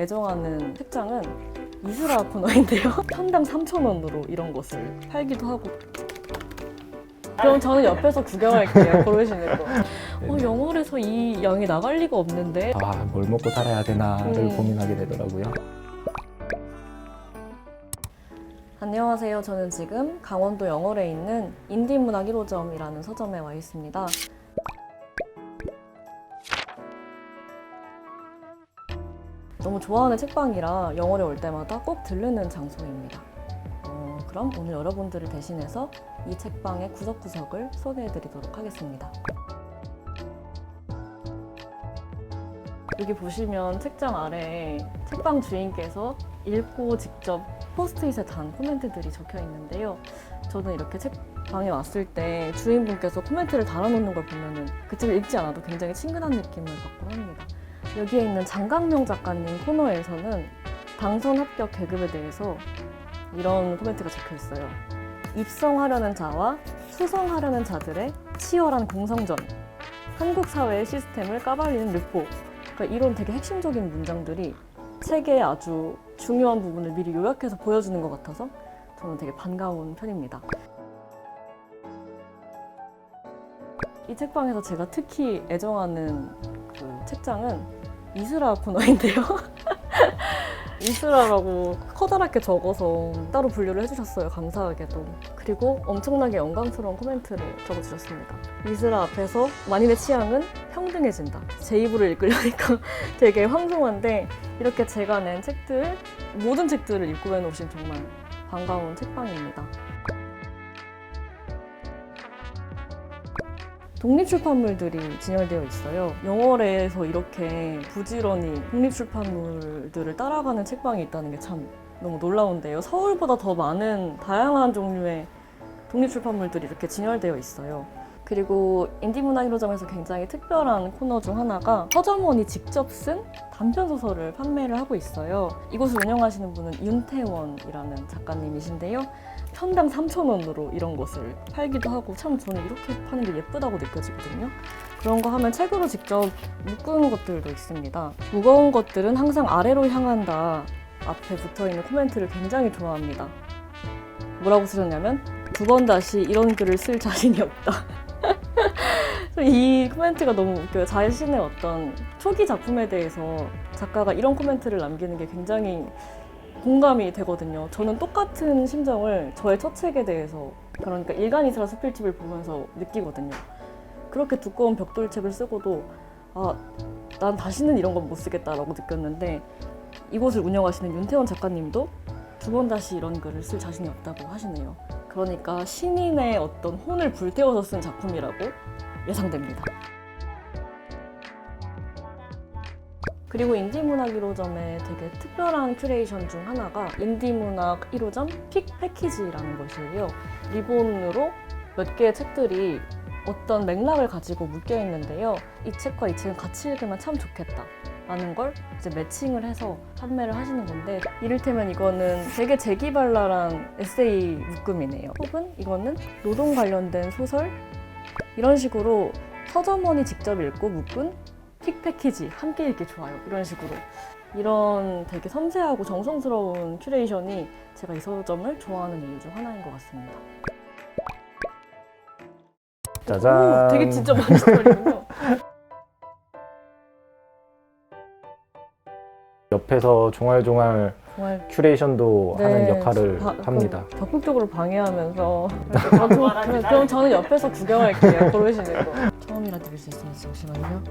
애정하는 책장은 이스라 코너인데요. 편당 3,000원으로 이런 것을 팔기도 하고. 그럼 저는 옆에서 구경할게요. 고르시는 거. 영월에서 이 양이 나갈 리가 없는데. 뭘 먹고 살아야 되나를 고민하게 되더라고요. 안녕하세요. 저는 지금 강원도 영월에 있는 인디문학 1호점이라는 서점에 와 있습니다. 너무 좋아하는 책방이라 영월에 올 때마다 꼭 들르는 장소입니다. 그럼 오늘 여러분들을 대신해서 이 책방의 구석구석을 소개해드리도록 하겠습니다. 여기 보시면 책장 아래에 책방 주인께서 읽고 직접 포스트잇에 단 코멘트들이 적혀 있는데요. 저는 이렇게 책방에 왔을 때 주인분께서 코멘트를 달아놓는 걸 보면은 그 책을 읽지 않아도 굉장히 친근한 느낌을 받곤 합니다. 여기에 있는 장강명 작가님 코너에서는 당선 합격 계급에 대해서 이런 코멘트가 적혀 있어요. 입성하려는 자와 수성하려는 자들의 치열한 공성전, 한국 사회의 시스템을 까발리는 르포. 그러니까 이런 되게 핵심적인 문장들이 책의 아주 중요한 부분을 미리 요약해서 보여주는 것 같아서 저는 되게 반가운 편입니다. 이 책방에서 제가 특히 애정하는 그 책장은 이스라 코너인데요. 이스라라고 커다랗게 적어서 따로 분류를 해주셨어요. 감사하게도. 그리고 엄청나게 영광스러운 코멘트를 적어주셨습니다. 이스라 앞에서 만인의 취향은 평등해진다. 제 입으로 읽으려니까 되게 황송한데 이렇게 제가 낸 책들, 모든 책들을 입고 해놓으신 정말 반가운 책방입니다. 독립출판물들이 진열되어 있어요. 영월에서 이렇게 부지런히 독립출판물들을 따라가는 책방이 있다는 게 참 너무 놀라운데요. 서울보다 더 많은 다양한 종류의 독립출판물들이 이렇게 진열되어 있어요. 그리고 인디문학 1호점에서 굉장히 특별한 코너 중 하나가 서점원이 직접 쓴 단편소설을 판매를 하고 있어요. 이곳을 운영하시는 분은 윤태원이라는 작가님이신데요. 편당 3,000원으로 이런 것을 팔기도 하고 참 저는 이렇게 파는 게 예쁘다고 느껴지거든요. 그런 거 하면 책으로 직접 묶은 것들도 있습니다. 무거운 것들은 항상 아래로 향한다 앞에 붙어있는 코멘트를 굉장히 좋아합니다. 뭐라고 쓰셨냐면 2번 다시 이런 글을 쓸 자신이 없다. 이 코멘트가 너무 웃겨요. 자신의 어떤 초기 작품에 대해서 작가가 이런 코멘트를 남기는 게 굉장히 공감이 되거든요. 저는 똑같은 심정을 저의 첫 책에 대해서, 그러니까 일간 이스라 수필집을 보면서 느끼거든요. 그렇게 두꺼운 벽돌책을 쓰고도 난 다시는 이런 건 못 쓰겠다라고 느꼈는데 이곳을 운영하시는 윤태원 작가님도 2번 다시 이런 글을 쓸 자신이 없다고 하시네요. 그러니까 신인의 어떤 혼을 불태워서 쓴 작품이라고 예상됩니다. 그리고 인디문학 1호점의 되게 특별한 큐레이션 중 하나가 인디문학 1호점 픽 패키지라는 것이에요. 리본으로 몇 개의 책들이 어떤 맥락을 가지고 묶여 있는데요. 이 책과 이 책은 같이 읽으면 참 좋겠다 라는 걸 이제 매칭을 해서 판매를 하시는 건데, 이를테면 이거는 되게 재기발랄한 에세이 묶음이네요. 혹은 이거는 노동 관련된 소설, 이런 식으로 서점원이 직접 읽고 묶은 픽 패키지, 함께 읽기 좋아요. 이런 식으로. 이런 되게 섬세하고 정성스러운 큐레이션이 제가 이 서점을 좋아하는 이유 중 하나인 것 같습니다. 짜잔! 되게 진짜 많이 스토리군요. 옆에서 종알종알 정말 큐레이션도 하는 역할을 합니다. 적극적으로 방해하면서 그럼 저는 옆에서 구경할게요. 고르시는 거. 처음이라 드릴 수 있으면 잠시만요.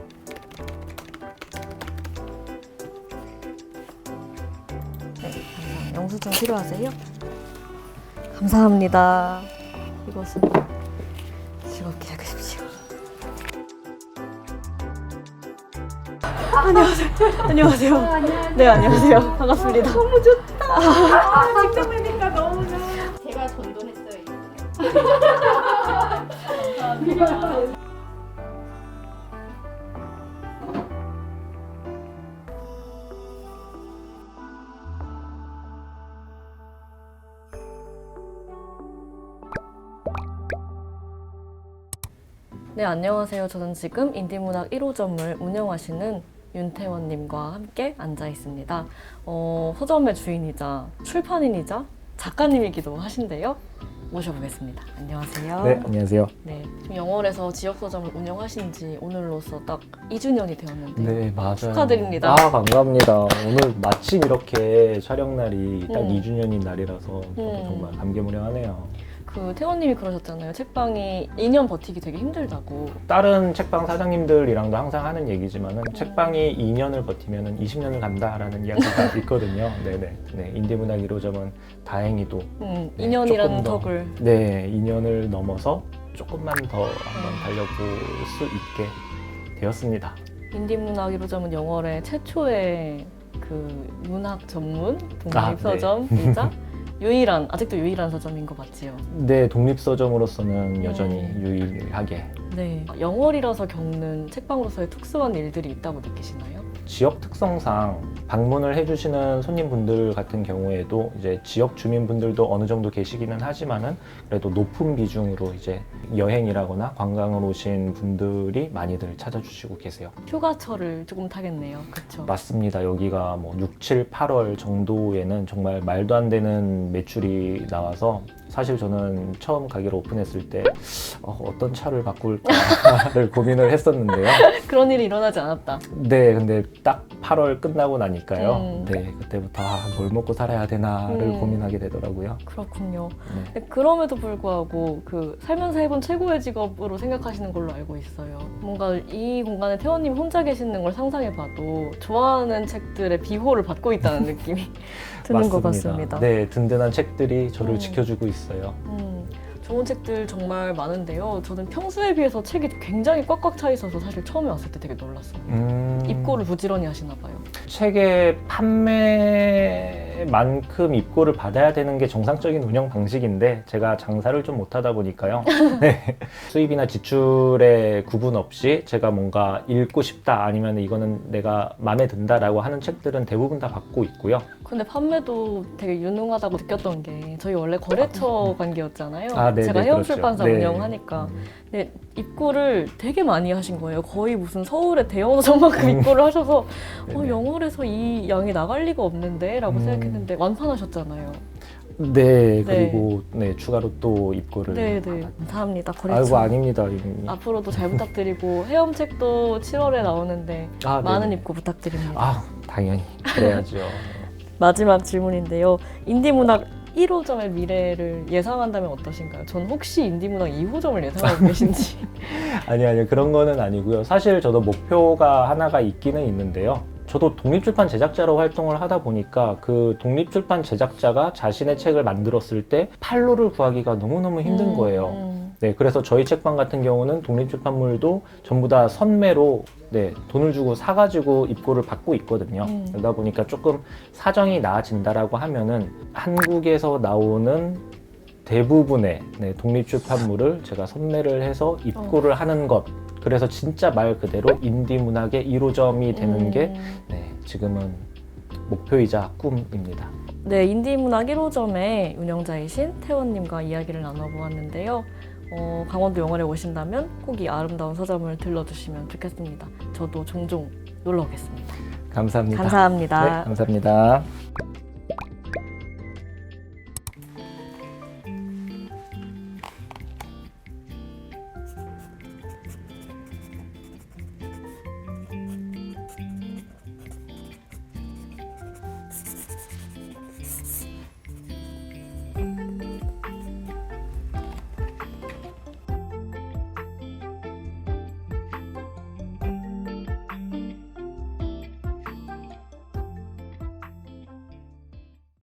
네, 감사합니다. 영수증 필요하세요? 감사합니다. 이것은 즐겁게 읽으십시오. 안녕하세요. 안녕하세요. 네, 안녕하세요. 반갑습니다. 너무 좋다. 직접 뵈니까 너무 좋아. 제가 전도했어요. 감사합니다. 네, 안녕하세요. 저는 지금 인디문학 1호점을 운영하시는 윤태원님과 함께 앉아 있습니다. 서점의 주인이자 출판인이자 작가님이기도 하신데요. 모셔보겠습니다. 안녕하세요. 네, 안녕하세요. 네, 지금 영월에서 지역 서점을 운영하신 지 오늘로써 딱 2주년이 되었는데 네, 맞아요. 축하드립니다. 아, 감사합니다. 오늘 마침 이렇게 촬영 날이 딱 2주년인 날이라서 저도 정말 감개무량하네요. 그 태원님이 그러셨잖아요. 책방이 2년 버티기 되게 힘들다고. 다른 책방 사장님들이랑도 항상 하는 얘기지만은 책방이 2년을 버티면은 20년을 간다라는 이야기가 있거든요. 네네. 네, 인디문학 1호점은 다행히도 2년이라는 조금 더, 덕을. 네, 2년을 넘어서 조금만 더 한번 달려볼 수 있게 되었습니다. 인디문학 1호점은 영월의 최초의 그 문학 전문 아, 독립서점이자 아직도 유일한 서점인 거 맞지요? 네, 독립서점으로서는 여전히 유일하게. 네. 영월이라서 겪는 책방으로서의 특수한 일들이 있다고 느끼시나요? 지역 특성상 방문을 해주시는 손님분들 같은 경우에도 이제 지역 주민분들도 어느 정도 계시기는 하지만은 그래도 높은 비중으로 이제 여행이라거나 관광을 오신 분들이 많이들 찾아주시고 계세요. 휴가철을 조금 타겠네요. 그렇죠? 맞습니다. 여기가 뭐 6, 7, 8월 정도에는 정말 말도 안 되는 매출이 나와서 사실 저는 처음 가게를 오픈했을 때 어떤 차를 바꿀까를 고민을 했었는데요. 그런 일이 일어나지 않았다. 네, 근데 딱 8월 끝나고 나니까요. 네, 그때부터 뭘 먹고 살아야 되나를 고민하게 되더라고요. 그렇군요. 네. 근데 그럼에도 불구하고 그 살면서 해본 최고의 직업으로 생각하시는 걸로 알고 있어요. 뭔가 이 공간에 태원님 혼자 계시는 걸 상상해봐도 좋아하는 책들의 비호를 받고 있다는 느낌이 드는 것 같습니다. 네, 든든한 책들이 저를 지켜주고 있어요. 좋은 책들 정말 많은데요. 저는 평소에 비해서 책이 굉장히 꽉꽉 차 있어서 사실 처음에 왔을 때 되게 놀랐어요. 입고를 부지런히 하시나 봐요. 책의 판매만큼 입고를 받아야 되는 게 정상적인 운영 방식인데 제가 장사를 좀 못하다 보니까요. 네. 수입이나 지출의 구분 없이 제가 뭔가 읽고 싶다 아니면 이거는 내가 마음에 든다라고 하는 책들은 대부분 다 받고 있고요. 근데 판매도 되게 유능하다고 느꼈던 게 저희 원래 거래처 관계였잖아요. 아, 네, 제가 네, 해엄출판사 그렇죠. 네. 운영하니까. 근데 입고를 되게 많이 하신 거예요. 거의 무슨 서울의 대형 서점만큼 입고를 하셔서 영월에서 이 양이 나갈 리가 없는데 라고 생각했는데 완판하셨잖아요. 네, 그리고 네, 추가로 또 입고를. 네, 감사합니다. 거래처. 아이고, 아닙니다. 이미. 앞으로도 잘 부탁드리고 헤엄책도 7월에 나오는데 많은 입고 부탁드립니다. 아, 당연히 그래야죠. 마지막 질문인데요. 인디문학 1호점의 미래를 예상한다면 어떠신가요? 전 혹시 인디문학 2호점을 예상하고 계신지. 아니요. 그런 거는 아니고요. 사실 저도 목표가 하나가 있기는 있는데요. 저도 독립출판 제작자로 활동을 하다 보니까 그 독립출판 제작자가 자신의 책을 만들었을 때 판로를 구하기가 너무너무 힘든 거예요. 네, 그래서 저희 책방 같은 경우는 독립출판물도 전부 다 선매로 돈을 주고 사가지고 입고를 받고 있거든요. 그러다 보니까 조금 사정이 나아진다라고 하면은 한국에서 나오는 대부분의 독립출판물을 제가 선매를 해서 입고를 하는 것. 그래서 진짜 말 그대로 인디문학의 1호점이 되는 게 지금은 목표이자 꿈입니다. 네, 인디문학 1호점의 운영자이신 태원님과 이야기를 나눠보았는데요. 강원도 영월에 오신다면 꼭 이 아름다운 서점을 들러주시면 좋겠습니다. 저도 종종 놀러 오겠습니다. 감사합니다. 감사합니다. 네, 감사합니다.